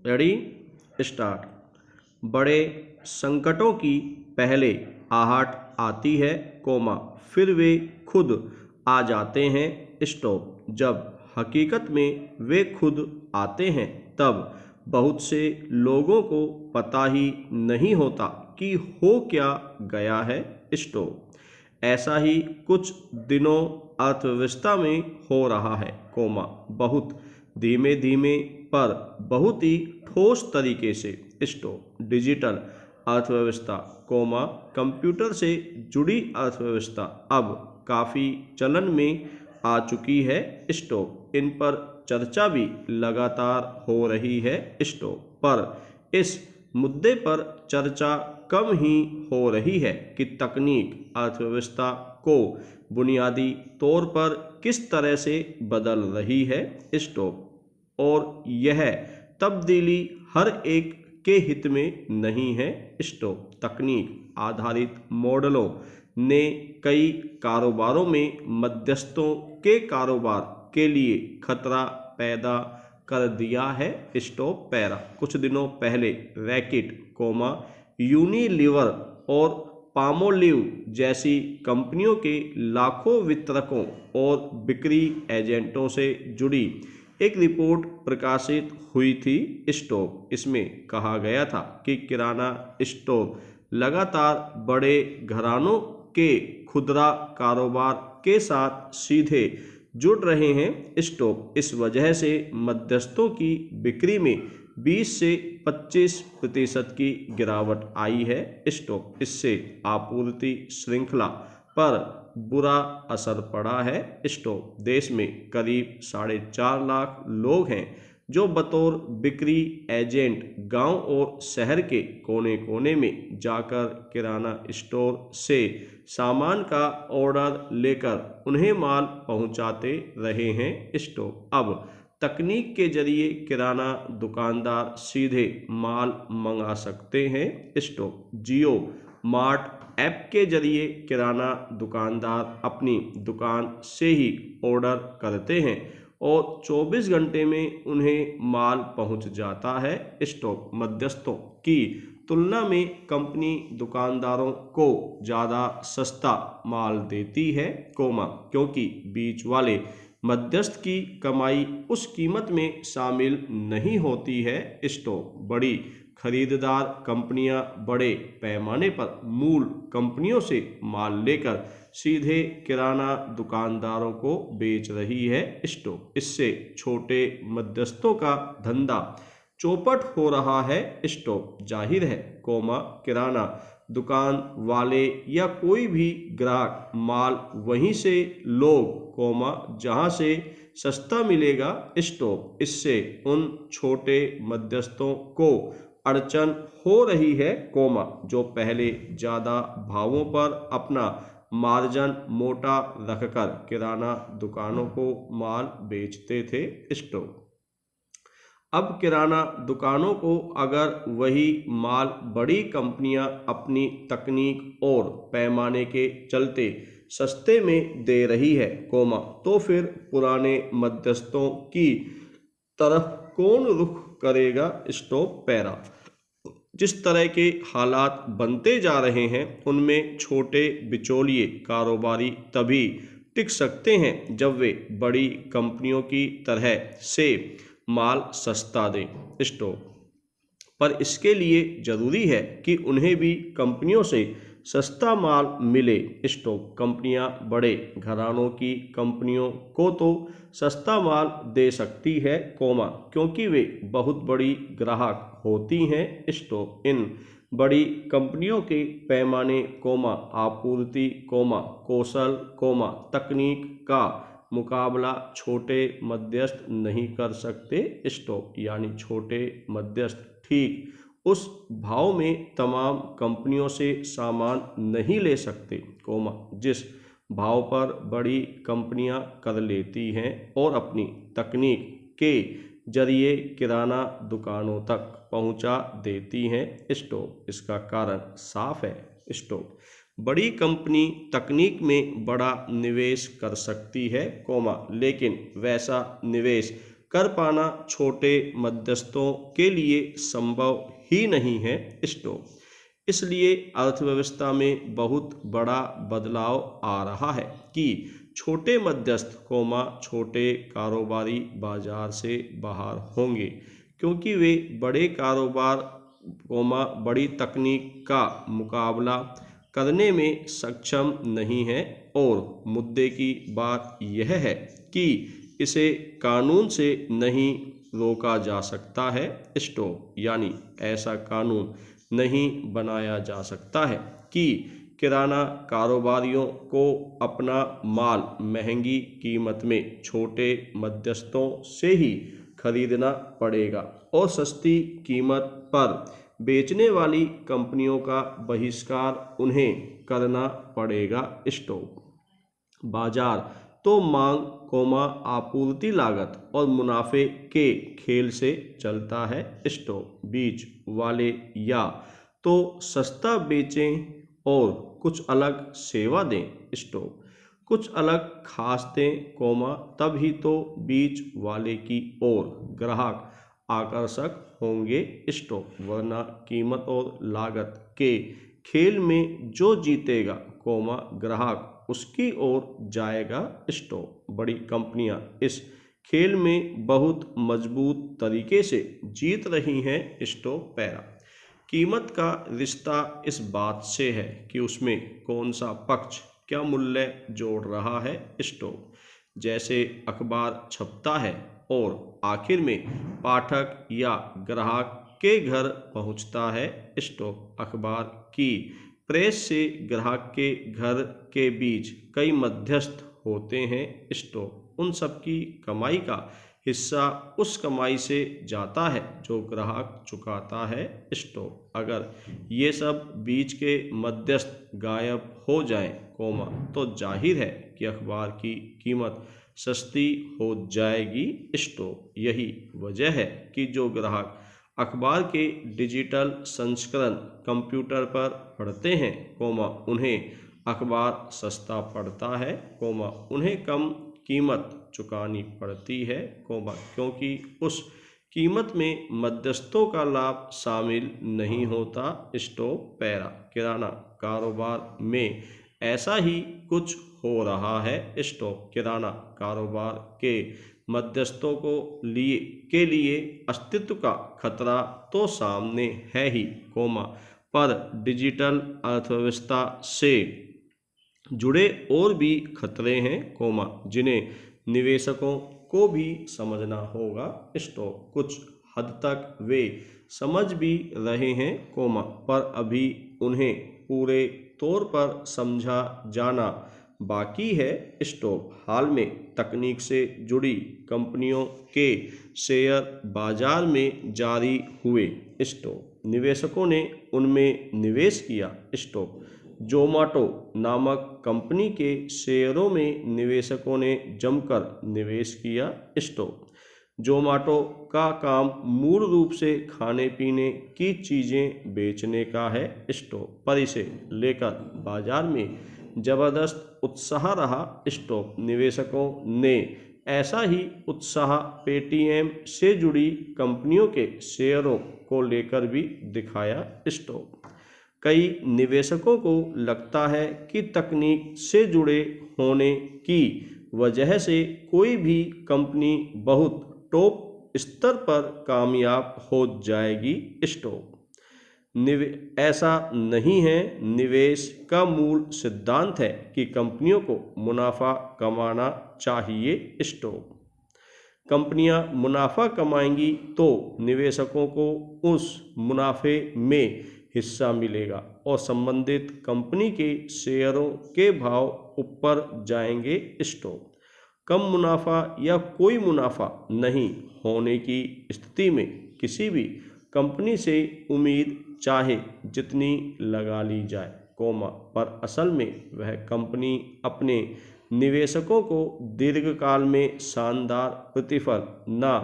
Ready start. बड़े संकटों की पहले आहट आती है, कोमा फिर वे खुद आ जाते हैं, स्टॉप। जब हकीकत में वे खुद आते हैं तब बहुत से लोगों को पता ही नहीं होता कि हो क्या गया है, स्टॉप। ऐसा ही कुछ दिनों अर्थव्यवस्था में हो रहा है, कोमा बहुत धीमे धीमे पर बहुत ही ठोस तरीके से, स्टॉप। डिजिटल अर्थव्यवस्था, कोमा कंप्यूटर से जुड़ी अर्थव्यवस्था अब काफ़ी चलन में आ चुकी है, स्टॉप। इन पर चर्चा भी लगातार हो रही है, स्टॉप। पर इस मुद्दे पर चर्चा कम ही हो रही है कि तकनीक अर्थव्यवस्था को बुनियादी तौर पर किस तरह से बदल रही है, स्टॉप। और यह तब्दीली हर एक के हित में नहीं है, स्टॉप। तकनीक आधारित मॉडलों ने कई कारोबारों में मध्यस्थों के कारोबार के लिए खतरा पैदा कर दिया है, स्टॉप। पैरा कुछ दिनों पहले रैकेट, कोमा यूनिलीवर और पामोलिव जैसी कंपनियों के लाखों वितरकों और बिक्री एजेंटों से जुड़ी एक रिपोर्ट प्रकाशित हुई थी, स्टॉप। इसमें कहा गया था कि किराना स्टोर लगातार बड़े घरानों के खुदरा कारोबार के साथ सीधे जुड़ रहे हैं, स्टॉप। इस वजह से मध्यस्थों की बिक्री में 20 से 25% की गिरावट आई है, स्टॉप। इससे आपूर्ति श्रृंखला पर बुरा असर पड़ा है, स्टॉप। देश में करीब 4.5 लाख लोग हैं जो बतौर बिक्री एजेंट गांव और शहर के कोने कोने में जाकर किराना स्टोर से सामान का ऑर्डर लेकर उन्हें माल पहुंचाते रहे हैं, स्टॉप। अब तकनीक के जरिए किराना दुकानदार सीधे माल मंगा सकते हैं, स्टॉप। जियो मार्ट ऐप के जरिए किराना दुकानदार अपनी दुकान से ही ऑर्डर करते हैं और 24 घंटे में उन्हें माल पहुंच जाता है, स्टॉप। मध्यस्थों की तुलना में कंपनी दुकानदारों को ज़्यादा सस्ता माल देती है, कोमा क्योंकि बीच वाले मध्यस्थ की कमाई उस कीमत में शामिल नहीं होती है, स्टॉप। बड़ी खरीदार कंपनियां बड़े पैमाने पर मूल कंपनियों से माल लेकर सीधे किराना दुकानदारों को बेच रही है, स्टॉप। इससे छोटे मध्यस्थों का धंधा चौपट हो रहा है, स्टॉप। जाहिर है, कोमा किराना दुकान वाले या कोई भी ग्राहक माल वहीं से लोग, कोमा जहां से सस्ता मिलेगा, स्टॉप। इससे उन छोटे मध्यस्थों को अड़चन हो रही है, कोमा जो पहले ज़्यादा भावों पर अपना मार्जिन मोटा रखकर किराना दुकानों को माल बेचते थे, स्टॉप। अब किराना दुकानों को अगर वही माल बड़ी कंपनियां अपनी तकनीक और पैमाने के चलते सस्ते में दे रही है, कोमा तो फिर पुराने मध्यस्थों की तरफ कौन रुख करेगा, स्टॉप। पैरा जिस तरह के हालात बनते जा रहे हैं उनमें छोटे बिचौलिए कारोबारी तभी टिक सकते हैं जब वे बड़ी कंपनियों की तरह से माल सस्ता दें, स्टॉप। पर इसके लिए ज़रूरी है कि उन्हें भी कंपनियों से सस्ता माल मिले, स्टॉप। कंपनियां बड़े घरानों की कंपनियों को तो सस्ता माल दे सकती है, कोमा क्योंकि वे बहुत बड़ी ग्राहक होती हैं, स्टॉप। इन बड़ी कंपनियों के पैमाने, कोमा आपूर्ति, कोमा कौशल, कोमा तकनीक का मुकाबला छोटे मध्यस्थ नहीं कर सकते, स्टॉप। यानी छोटे मध्यस्थ ठीक उस भाव में तमाम कंपनियों से सामान नहीं ले सकते, कोमा जिस भाव पर बड़ी कंपनियां कर लेती हैं और अपनी तकनीक के जरिए किराना दुकानों तक पहुंचा देती हैं, स्टॉप। इसका कारण साफ है, स्टॉप। बड़ी कंपनी तकनीक में बड़ा निवेश कर सकती है, कोमा लेकिन वैसा निवेश कर पाना छोटे मध्यस्थों के लिए संभव ही नहीं है। स्टॉप। इसलिए अर्थव्यवस्था में बहुत बड़ा बदलाव आ रहा है कि छोटे मध्यस्थ छोटे कारोबारी बाजार से बाहर होंगे, क्योंकि वे बड़े कारोबार बड़ी तकनीक का मुकाबला करने में सक्षम नहीं है। और मुद्दे की बात यह है कि इसे कानून से नहीं रोका जा सकता है। स्टॉप। यानी ऐसा कानून नहीं बनाया जा सकता है कि किराना कारोबारियों को अपना माल महंगी कीमत में छोटे मध्यस्थों से ही खरीदना पड़ेगा और सस्ती कीमत पर बेचने वाली कंपनियों का बहिष्कार उन्हें करना पड़ेगा। स्टॉप। बाजार तो मांग आपूर्ति लागत और मुनाफे के खेल से चलता है। स्टॉप। बीच वाले या तो सस्ता बेचें और कुछ अलग सेवा दें। स्टॉप। कुछ अलग खास दें, तब ही तो बीच वाले की ओर ग्राहक आकर्षक होंगे। स्टॉप। वरना कीमत और लागत के खेल में जो जीतेगा, ग्राहक उसकी ओर जाएगा। स्टॉप। बड़ी कंपनियां इस खेल में बहुत मजबूत तरीके से जीत रही हैं। स्टॉप। पैरा। कीमत का रिश्ता इस बात से है कि उसमें कौन सा पक्ष क्या मूल्य जोड़ रहा है। स्टॉप। जैसे अखबार छपता है और आखिर में पाठक या ग्राहक के घर पहुंचता है। स्टॉप। अखबार की प्रेस से ग्राहक के घर के बीच कई मध्यस्थ होते हैं। स्टॉप। उन सब की कमाई का हिस्सा उस कमाई से जाता है जो ग्राहक चुकाता है। स्टॉप। अगर ये सब बीच के मध्यस्थ गायब हो जाएं, तो जाहिर है कि अखबार की कीमत सस्ती हो जाएगी। स्टॉप। यही वजह है कि जो ग्राहक अखबार के डिजिटल संस्करण कंप्यूटर पर पढ़ते हैं, उन्हें अखबार सस्ता पड़ता है, उन्हें कम कीमत चुकानी पड़ती है, क्योंकि उस कीमत में मध्यस्थों का लाभ शामिल नहीं होता। स्टॉप। पैरा। किराना कारोबार में ऐसा ही कुछ हो रहा है। स्टॉप। किराना कारोबार के मध्यस्थों के लिए अस्तित्व का खतरा तो सामने है ही, पर डिजिटल अर्थव्यवस्था से जुड़े और भी खतरे हैं, जिन्हें निवेशकों को भी समझना होगा। स्टॉप। कुछ हद तक वे समझ भी रहे हैं, पर अभी उन्हें पूरे तौर पर समझा जाना बाकी है। स्टॉप। हाल में तकनीक से जुड़ी कंपनियों के शेयर बाजार में जारी हुए। स्टॉप। निवेशकों ने उनमें निवेश किया। स्टॉप। जोमाटो नामक कंपनी के शेयरों में निवेशकों ने जमकर निवेश किया। स्टॉप। जोमाटो का काम मूल रूप से खाने पीने की चीज़ें बेचने का है। स्टॉप। पर इसे लेकर बाजार में जबरदस्त उत्साह रहा। स्टॉप। निवेशकों ने ऐसा ही उत्साह पेटीएम से जुड़ी कंपनियों के शेयरों को लेकर भी दिखाया। स्टॉप। कई निवेशकों को लगता है कि तकनीक से जुड़े होने की वजह से कोई भी कंपनी बहुत टॉप स्तर पर कामयाब हो जाएगी। स्टॉप। ऐसा नहीं है। निवेश का मूल सिद्धांत है कि कंपनियों को मुनाफा कमाना चाहिए। स्टॉप। कंपनियां मुनाफा कमाएंगी तो निवेशकों को उस मुनाफे में हिस्सा मिलेगा और संबंधित कंपनी के शेयरों के भाव ऊपर जाएंगे। स्टॉप। कम मुनाफा या कोई मुनाफा नहीं होने की स्थिति में किसी भी कंपनी से उम्मीद चाहे जितनी लगा ली जाए, पर असल में वह कंपनी अपने निवेशकों को दीर्घकाल में शानदार प्रतिफल ना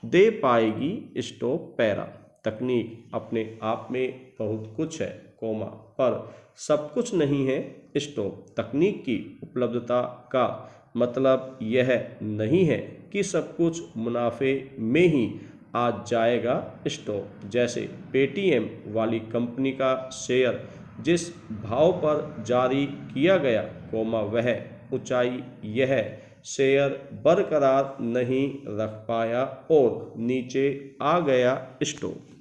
दे पाएगी। स्टॉप। पैरा। तकनीक अपने आप में बहुत कुछ है, पर सब कुछ नहीं है। स्टॉप। तकनीक की उपलब्धता का मतलब यह नहीं है कि सब कुछ मुनाफे में ही आ जाएगा स्टॉप। जैसे पेटीएम वाली कंपनी का शेयर जिस भाव पर जारी किया गया, वह ऊंचाई यह शेयर बरकरार नहीं रख पाया और नीचे आ गया स्टॉप।